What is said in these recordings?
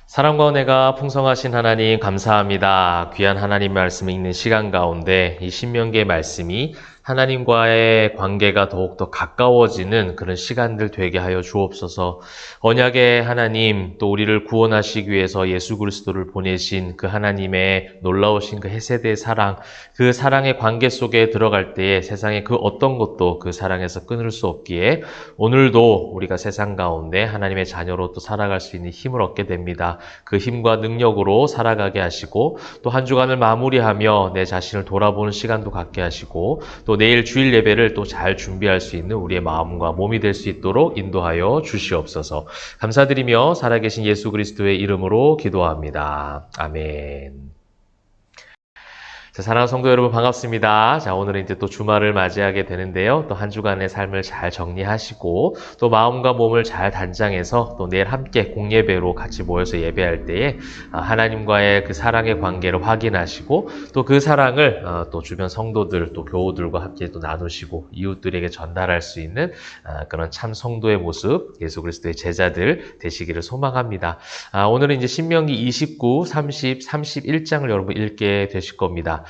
사랑과 은혜가 풍성하신 하나님 감사합니다. 귀한 하나님 말씀 읽는 시간 가운데 이 신명기의 말씀이 하나님과의 관계가 더욱더 가까워지는 그런 시간들 되게 하여 주옵소서. 언약의 하나님, 또 우리를 구원하시기 위해서 예수 그리스도를 보내신 그 하나님의 놀라우신 그 헤세드의 사랑, 그 사랑의 관계 속에 들어갈 때에 세상의 그 어떤 것도 그 사랑에서 끊을 수 없기에 오늘도 우리가 세상 가운데 하나님의 자녀로 또 살아갈 수 있는 힘을 얻게 됩니다. 그 힘과 능력으로 살아가게 하시고 또 한 주간을 마무리하며 내 자신을 돌아보는 시간도 갖게 하시고 또 내일 주일 예배를 또 잘 준비할 수 있는 우리의 마음과 몸이 될 수 있도록 인도하여 주시옵소서. 감사드리며 살아계신 예수 그리스도의 이름으로 기도합니다. 아멘. 자, 사랑하는 성도 여러분 반갑습니다. 자, 오늘은 이제 또 주말을 맞이하게 되는데요. 또 한 주간의 삶을 잘 정리하시고 또 마음과 몸을 잘 단장해서 또 내일 함께 공예배로 같이 모여서 예배할 때에 하나님과의 그 사랑의 관계를 확인하시고 또 그 사랑을 또 주변 성도들 또 교우들과 함께 또 나누시고 이웃들에게 전달할 수 있는 그런 참 성도의 모습, 예수 그리스도의 제자들 되시기를 소망합니다. 오늘은 이제 신명기 29, 30, 31장을 여러분 읽게 되실 겁니다.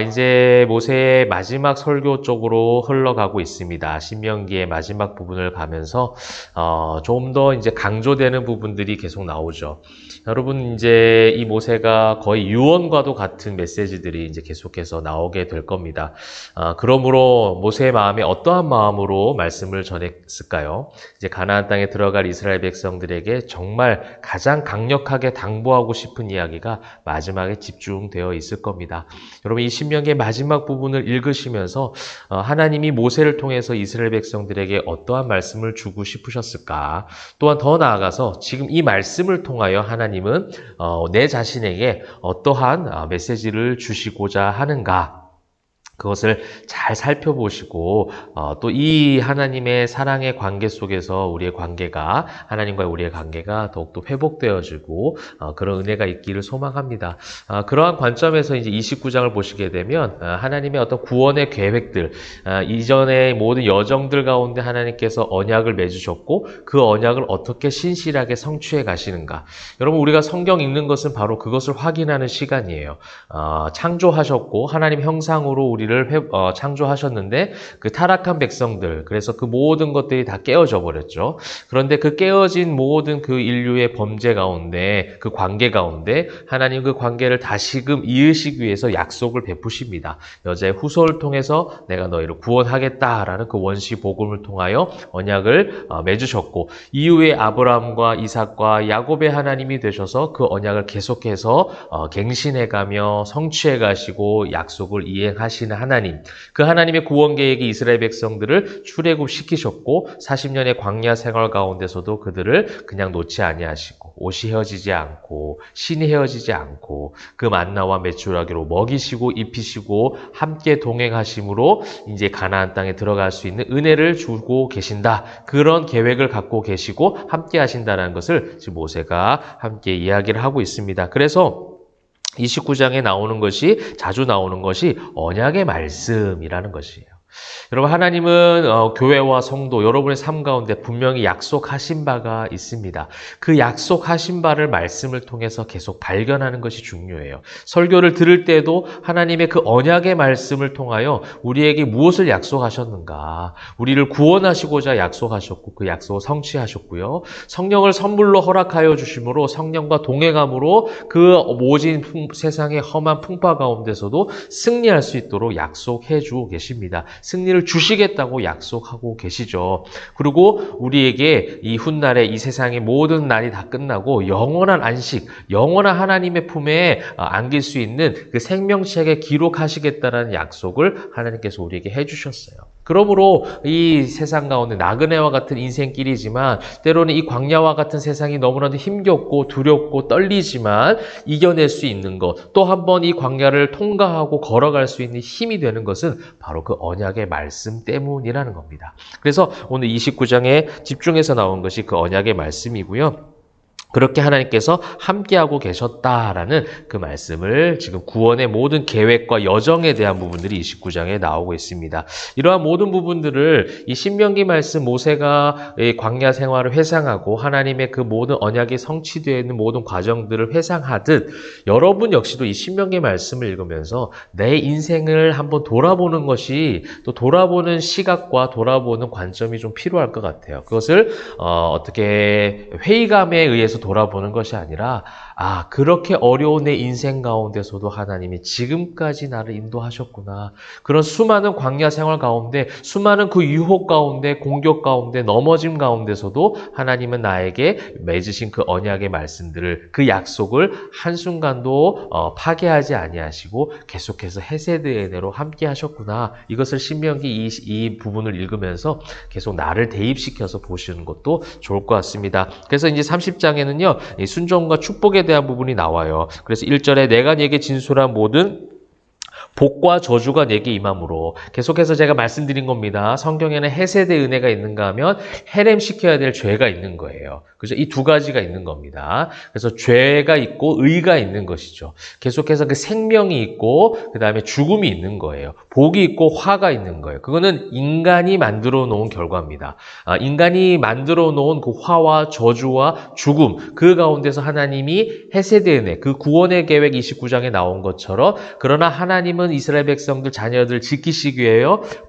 이제 모세의 마지막 설교 쪽으로 흘러가고 있습니다. 신명기의 마지막 부분을 가면서 좀 더 이제 강조되는 부분들이 계속 나오죠. 여러분 이제 이 모세가 거의 유언과도 같은 메시지들이 이제 계속해서 나오게 될 겁니다. 그러므로 모세의 마음에 어떠한 마음으로 말씀을 전했을까요? 이제 가나안 땅에 들어갈 이스라엘 백성들에게 정말 가장 강력하게 당부하고 싶은 이야기가 마지막에 집중되어 있을 겁니다. 여러분 이 신명기의 마지막 부분을 읽으시면서 하나님이 모세를 통해서 이스라엘 백성들에게 어떠한 말씀을 주고 싶으셨을까? 또한 더 나아가서 지금 이 말씀을 통하여 하나님은 내 자신에게 어떠한 메시지를 주시고자 하는가? 그것을 잘 살펴보시고 또 이 하나님의 사랑의 관계 속에서 우리의 관계가 하나님과 우리의 관계가 더욱더 회복되어지고 그런 은혜가 있기를 소망합니다. 그러한 관점에서 이제 29장을 보시게 되면 하나님의 어떤 구원의 계획들, 이전의 모든 여정들 가운데 하나님께서 언약을 맺으셨고 그 언약을 어떻게 신실하게 성취해 가시는가. 여러분 우리가 성경 읽는 것은 바로 그것을 확인하는 시간이에요. 창조하셨고 하나님 형상으로 우리를 창조하셨는데 그 타락한 백성들, 그래서 그 모든 것들이 다 깨어져 버렸죠. 그런데 그 깨어진 모든 그 인류의 범죄 가운데, 그 관계 가운데 하나님 그 관계를 다시금 이으시기 위해서 약속을 베푸십니다. 여자의 후손을 통해서 내가 너희를 구원하겠다라는 그 원시 복음을 통하여 언약을 맺으셨고 이후에 아브라함과 이삭과 야곱의 하나님이 되셔서 그 언약을 계속해서 갱신해가며 성취해가시고 약속을 이행하시는 하나님, 그 하나님의 구원 계획이 이스라엘 백성들을 출애굽시키셨고 40년의 광야 생활 가운데서도 그들을 그냥 놓지 아니하시고 옷이 헤어지지 않고 신이 헤어지지 않고 그 만나와 메추라기로 먹이시고 입히시고 함께 동행하심으로 이제 가나안 땅에 들어갈 수 있는 은혜를 주고 계신다. 그런 계획을 갖고 계시고 함께 하신다는 것을 지금 모세가 함께 이야기를 하고 있습니다. 그래서 29장에 나오는 것이, 자주 나오는 것이 언약의 말씀이라는 것이에요. 여러분 하나님은 교회와 성도, 여러분의 삶 가운데 분명히 약속하신 바가 있습니다. 그 약속하신 바를 말씀을 통해서 계속 발견하는 것이 중요해요. 설교를 들을 때도 하나님의 그 언약의 말씀을 통하여 우리에게 무엇을 약속하셨는가, 우리를 구원하시고자 약속하셨고 그 약속을 성취하셨고요. 성령을 선물로 허락하여 주심으로 성령과 동행함으로 그 모진 세상의 험한 풍파 가운데서도 승리할 수 있도록 약속해 주고 계십니다. 승리를 주시겠다고 약속하고 계시죠. 그리고 우리에게 이 훗날에 이 세상의 모든 날이 다 끝나고 영원한 안식, 영원한 하나님의 품에 안길 수 있는 그 생명책에 기록하시겠다는 약속을 하나님께서 우리에게 해주셨어요. 그러므로 이 세상 가운데 나그네와 같은 인생길이지만 때로는 이 광야와 같은 세상이 너무나도 힘겹고 두렵고 떨리지만 이겨낼 수 있는 것, 또 한 번 이 광야를 통과하고 걸어갈 수 있는 힘이 되는 것은 바로 그 언약의 말씀 때문이라는 겁니다. 그래서 오늘 29장에 집중해서 나온 것이 그 언약의 말씀이고요. 그렇게 하나님께서 함께하고 계셨다라는 그 말씀을 지금 구원의 모든 계획과 여정에 대한 부분들이 29장에 나오고 있습니다. 이러한 모든 부분들을 이 신명기 말씀 모세가 이 광야 생활을 회상하고 하나님의 그 모든 언약이 성취되어 있는 모든 과정들을 회상하듯 여러분 역시도 이 신명기 말씀을 읽으면서 내 인생을 한번 돌아보는 것이 또 돌아보는 시각과 돌아보는 관점이 좀 필요할 것 같아요. 그것을 어떻게 회의감에 의해서 돌아보는 것이 아니라 그렇게 어려운 내 인생 가운데서도 하나님이 지금까지 나를 인도하셨구나. 그런 수많은 광야 생활 가운데 수많은 그 유혹 가운데 공격 가운데 넘어짐 가운데서도 하나님은 나에게 맺으신 그 언약의 말씀들을 그 약속을 한순간도 파괴하지 아니하시고 계속해서 헤세드의 은혜로 함께 하셨구나. 이것을 신명기 이 부분을 읽으면서 계속 나를 대입시켜서 보시는 것도 좋을 것 같습니다. 그래서 이제 30장에는요. 순종과 축복에 대한 부분이 나와요. 그래서 1절에 내가 네게 진술한 모든 복과 저주가 내게 임함으로 계속해서 제가 말씀드린 겁니다. 성경에는 헤세드 은혜가 있는가 하면 헤렘시켜야 될 죄가 있는 거예요. 그죠? 이 두 가지가 있는 겁니다. 그래서 죄가 있고 의가 있는 것이죠. 계속해서 그 생명이 있고 그 다음에 죽음이 있는 거예요. 복이 있고 화가 있는 거예요. 그거는 인간이 만들어 놓은 결과입니다. 인간이 만들어 놓은 그 화와 저주와 죽음 그 가운데서 하나님이 헤세드 은혜 그 구원의 계획 29장에 나온 것처럼 그러나 하나님은 이스라엘 백성들 자녀들 지키시기 위해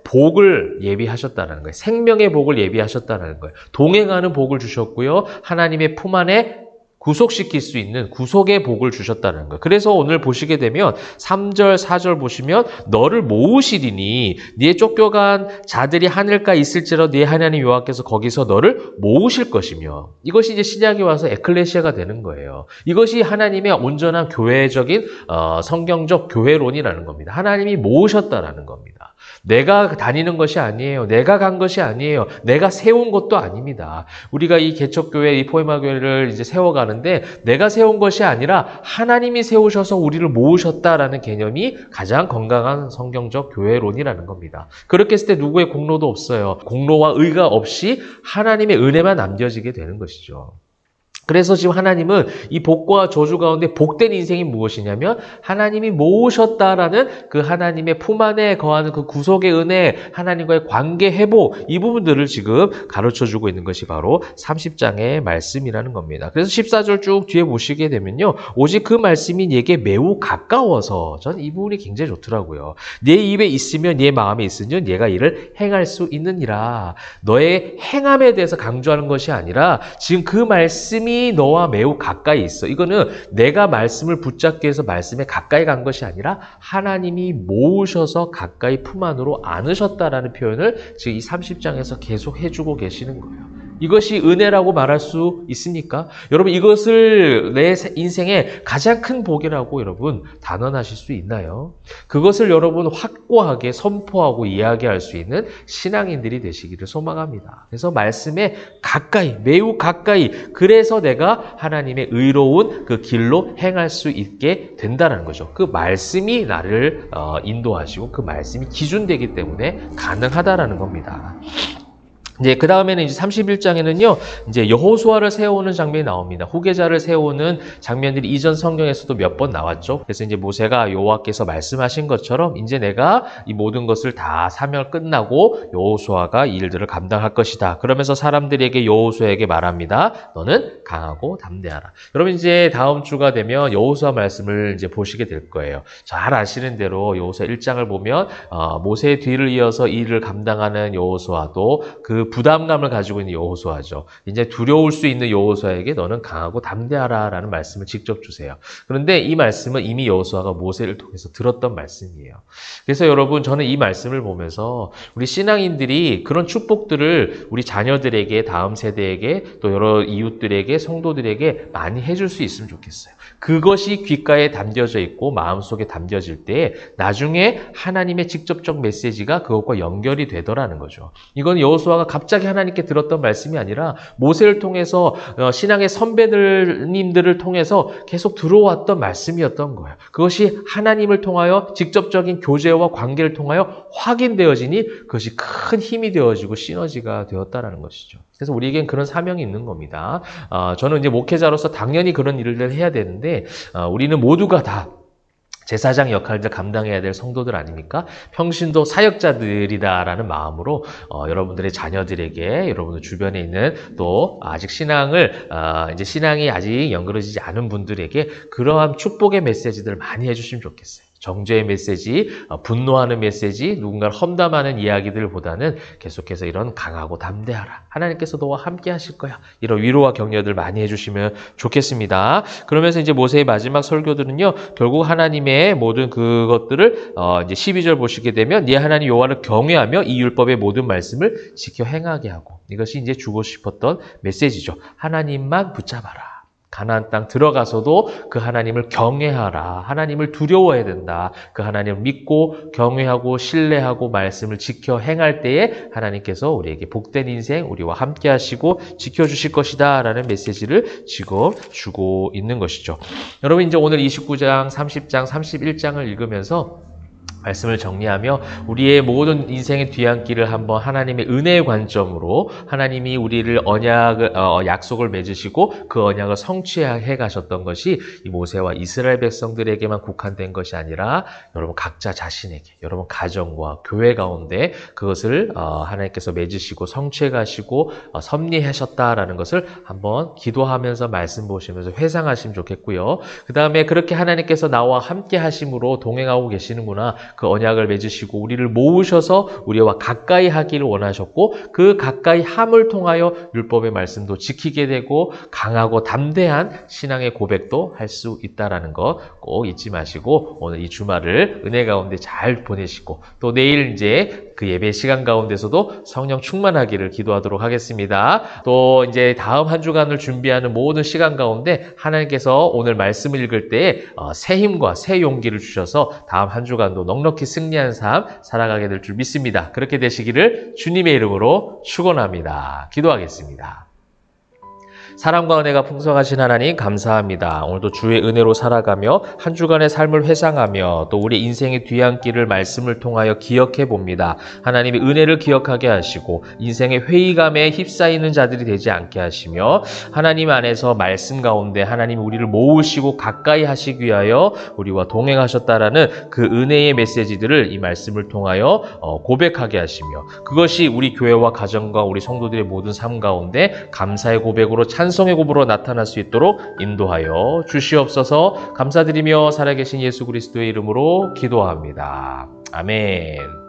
복을 예비하셨다는 거예요. 생명의 복을 예비하셨다는 거예요. 동행하는 복을 주셨고요. 하나님의 품 안에 구속시킬 수 있는 구속의 복을 주셨다는 거예요. 그래서 오늘 보시게 되면 3절, 4절 보시면 너를 모으시리니 네에 쫓겨간 자들이 하늘가에 있을지라도 네 하나님 여호와께서 거기서 너를 모으실 것이며 이것이 이제 신약에 와서 에클레시아가 되는 거예요. 이것이 하나님의 온전한 교회적인 성경적 교회론이라는 겁니다. 하나님이 모으셨다라는 겁니다. 내가 다니는 것이 아니에요. 내가 간 것이 아니에요. 내가 세운 것도 아닙니다. 우리가 이 개척교회, 이 포에마교회를 이제 세워가는데 내가 세운 것이 아니라 하나님이 세우셔서 우리를 모으셨다라는 개념이 가장 건강한 성경적 교회론이라는 겁니다. 그렇게 했을 때 누구의 공로도 없어요. 공로와 의가 없이 하나님의 은혜만 남겨지게 되는 것이죠. 그래서 지금 하나님은 이 복과 저주 가운데 복된 인생이 무엇이냐면 하나님이 모으셨다라는 그 하나님의 품 안에 거하는 그 구속의 은혜, 하나님과의 관계 회복 이 부분들을 지금 가르쳐주고 있는 것이 바로 30장의 말씀이라는 겁니다. 그래서 14절 쭉 뒤에 보시게 되면요. 오직 그 말씀이 네게 매우 가까워서 저는 이 부분이 굉장히 좋더라고요. 네 입에 있으면 네 마음에 있으면 네가 이를 행할 수 있느니라. 너의 행함에 대해서 강조하는 것이 아니라 지금 그 말씀이 너와 매우 가까이 있어. 이거는 내가 말씀을 붙잡기 위해서 말씀에 가까이 간 것이 아니라 하나님이 모으셔서 가까이 품 안으로 안으셨다라는 표현을 지금 이 30장에서 계속 해주고 계시는 거예요. 이것이 은혜라고 말할 수 있습니까? 여러분 이것을 내 인생의 가장 큰 복이라고 여러분 단언하실 수 있나요? 그것을 여러분 확고하게 선포하고 이야기할 수 있는 신앙인들이 되시기를 소망합니다. 그래서 말씀에 가까이, 매우 가까이 그래서 내가 하나님의 의로운 그 길로 행할 수 있게 된다는 거죠. 그 말씀이 나를 인도하시고 그 말씀이 기준되기 때문에 가능하다라는 겁니다. 이제 그 다음에는 이제 31장에는요, 이제 여호수아를 세우는 장면이 나옵니다. 후계자를 세우는 장면들이 이전 성경에서도 몇 번 나왔죠. 그래서 이제 모세가 여호와께서 말씀하신 것처럼 이제 내가 이 모든 것을 다 사명 끝나고 여호수아가 이 일들을 감당할 것이다. 그러면서 사람들에게 여호수아에게 말합니다. 너는 강하고 담대하라. 여러분 이제 다음 주가 되면 여호수아 말씀을 이제 보시게 될 거예요. 잘 아시는 대로 여호수아 1장을 보면 모세의 뒤를 이어서 이 일을 감당하는 여호수아도 그 부담감을 가지고 있는 여호수아죠. 이제 두려울 수 있는 여호수아에게 너는 강하고 담대하라라는 말씀을 직접 주세요. 그런데 이 말씀은 이미 여호수아가 모세를 통해서 들었던 말씀이에요. 그래서 여러분 저는 이 말씀을 보면서 우리 신앙인들이 그런 축복들을 우리 자녀들에게 다음 세대에게 또 여러 이웃들에게 성도들에게 많이 해줄 수 있으면 좋겠어요. 그것이 귓가에 담겨져 있고 마음속에 담겨질 때 나중에 하나님의 직접적 메시지가 그것과 연결이 되더라는 거죠. 이건 여호수아가 갑자기 하나님께 들었던 말씀이 아니라 모세를 통해서 신앙의 선배님들을 통해서 계속 들어왔던 말씀이었던 거예요. 그것이 하나님을 통하여 직접적인 교제와 관계를 통하여 확인되어지니 그것이 큰 힘이 되어지고 시너지가 되었다라는 것이죠. 그래서 우리에겐 그런 사명이 있는 겁니다. 저는 이제 목회자로서 당연히 그런 일을 해야 되는데 우리는 모두가 다 제사장 역할을 감당해야 될 성도들 아닙니까? 평신도 사역자들이다라는 마음으로 여러분들의 자녀들에게, 여러분들 주변에 있는 또 아직 이제 신앙이 아직 연그러지지 않은 분들에게 그러한 축복의 메시지들을 많이 해주시면 좋겠어요. 정죄의 메시지, 분노하는 메시지, 누군가를 험담하는 이야기들보다는 계속해서 이런 강하고 담대하라. 하나님께서 너와 함께 하실 거야. 이런 위로와 격려들 많이 해주시면 좋겠습니다. 그러면서 이제 모세의 마지막 설교들은요, 결국 하나님의 모든 그것들을 이제 12절 보시게 되면 네 하나님 여호와를 경외하며 이 율법의 모든 말씀을 지켜 행하게 하고, 이것이 이제 주고 싶었던 메시지죠. 하나님만 붙잡아라. 가나안 땅 들어가서도 그 하나님을 경외하라. 하나님을 두려워해야 된다. 그 하나님을 믿고 경외하고 신뢰하고 말씀을 지켜 행할 때에 하나님께서 우리에게 복된 인생, 우리와 함께 하시고 지켜주실 것이다 라는 메시지를 지금 주고 있는 것이죠. 여러분, 이제 오늘 29장, 30장, 31장을 읽으면서 말씀을 정리하며 우리의 모든 인생의 뒤안길을 한번 하나님의 은혜의 관점으로, 하나님이 우리를 약속을 맺으시고 그 언약을 성취해 가셨던 것이 이 모세와 이스라엘 백성들에게만 국한된 것이 아니라 여러분 각자 자신에게, 여러분 가정과 교회 가운데 그것을 하나님께서 맺으시고 성취해 가시고 섭리하셨다라는 것을 한번 기도하면서 말씀 보시면서 회상하시면 좋겠고요. 그 다음에 그렇게 하나님께서 나와 함께 하심으로 동행하고 계시는구나. 그 언약을 맺으시고 우리를 모으셔서 우리와 가까이 하기를 원하셨고, 그 가까이 함을 통하여 율법의 말씀도 지키게 되고 강하고 담대한 신앙의 고백도 할 수 있다는 거 꼭 잊지 마시고 오늘 이 주말을 은혜 가운데 잘 보내시고, 또 내일 이제 그 예배 시간 가운데서도 성령 충만하기를 기도하도록 하겠습니다. 또 이제 다음 한 주간을 준비하는 모든 시간 가운데 하나님께서 오늘 말씀을 읽을 때에 새 힘과 새 용기를 주셔서 다음 한 주간도 넉넉히 승리한 삶 살아가게 될 줄 믿습니다. 그렇게 되시기를 주님의 이름으로 축원합니다. 기도하겠습니다. 사랑과 은혜가 풍성하신 하나님 감사합니다. 오늘도 주의 은혜로 살아가며 한 주간의 삶을 회상하며 또 우리 인생의 뒤안길을 말씀을 통하여 기억해 봅니다. 하나님의 은혜를 기억하게 하시고 인생의 회의감에 휩싸이는 자들이 되지 않게 하시며, 하나님 안에서 말씀 가운데 하나님이 우리를 모으시고 가까이 하시기 위하여 우리와 동행하셨다라는 그 은혜의 메시지들을 이 말씀을 통하여 고백하게 하시며, 그것이 우리 교회와 가정과 우리 성도들의 모든 삶 가운데 감사의 고백으로 찬송의 고백으로 나타날 수 있도록 인도하여 주시옵소서. 감사드리며 살아계신 예수 그리스도의 이름으로 기도합니다. 아멘.